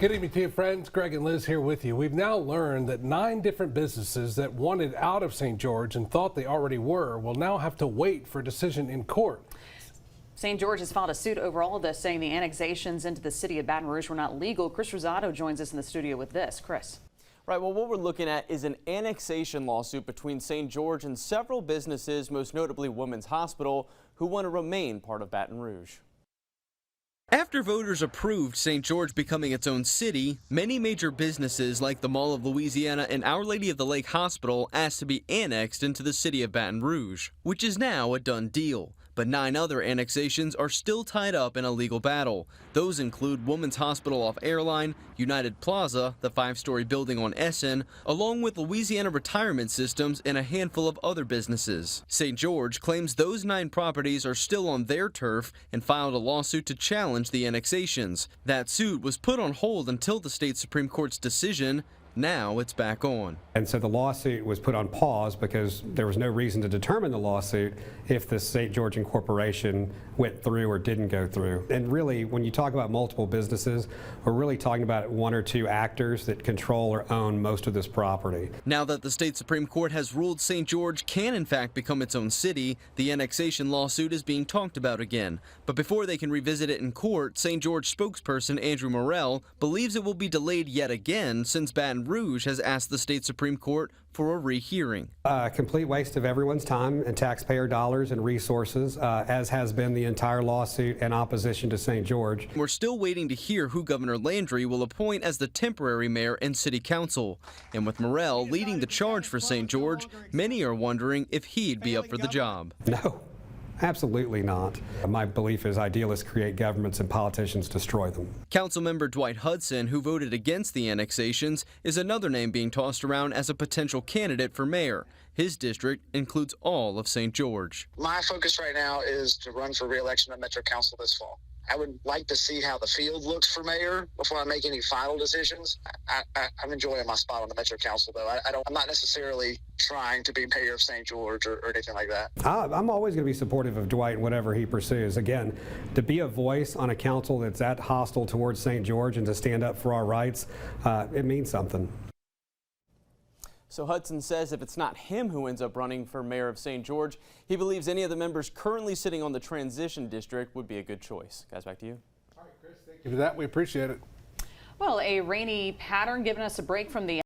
Good evening to you, friends. Greg and Liz here with you. We've now learned that 9 different businesses that wanted out of St. George and thought they already were will now have to wait for a decision in court. St. George has filed a suit over all of this, saying the annexations into the city of Baton Rouge were not legal. Chris Rosado joins us in the studio with this. Chris. Right, well, what we're looking at is an annexation lawsuit between St. George and several businesses, most notably Women's Hospital, who want to remain part of Baton Rouge. After voters approved St. George becoming its own city, many major businesses like the Mall of Louisiana and Our Lady of the Lake Hospital asked to be annexed into the city of Baton Rouge, which is now a done deal. But 9 other annexations are still tied up in a legal battle. Those include Women's Hospital off Airline, United Plaza, the 5-story building on Essen, along with Louisiana Retirement Systems and a handful of other businesses. St. George claims those 9 properties are still on their turf and filed a lawsuit to challenge the annexations. That suit was put on hold until the state Supreme Court's decision. Now it's back on. And so the lawsuit was put on pause because there was no reason to determine the lawsuit if the St. George Incorporation went through or didn't go through. And really, when you talk about multiple businesses, we're really talking about 1 or 2 actors that control or own most of this property. Now that the state Supreme Court has ruled St. George can in fact become its own city, the annexation lawsuit is being talked about again. But before they can revisit it in court, St. George spokesperson Andrew Morrell believes it will be delayed yet again since Baton Rouge has asked the state Supreme Court for a rehearing. A complete waste of everyone's time and taxpayer dollars and resources, as has been the entire lawsuit in opposition to St. George. We're still waiting to hear who Governor Landry will appoint as the temporary mayor and city council. And with Morrell leading the charge for St. George, many are wondering if he'd be up for the job. No. Absolutely not. My belief is idealists create governments and politicians destroy them. Councilmember Dwight Hudson, who voted against the annexations, is another name being tossed around as a potential candidate for mayor. His district includes all of St. George. My focus right now is to run for re-election at Metro Council this fall. I would like to see how the field looks for mayor before I make any final decisions. I'm enjoying my spot on the Metro Council, though. I'm not necessarily trying to be mayor of St. George or anything like that. I'm always going to be supportive of Dwight and whatever he pursues. Again, to be a voice on a council that's that hostile towards St. George and to stand up for our rights, it means something. So Hudson says if it's not him who ends up running for mayor of St. George, he believes any of the members currently sitting on the transition district would be a good choice. Guys, back to you. All right, Chris, thank you for that. We appreciate it. Well, a rainy pattern giving us a break from the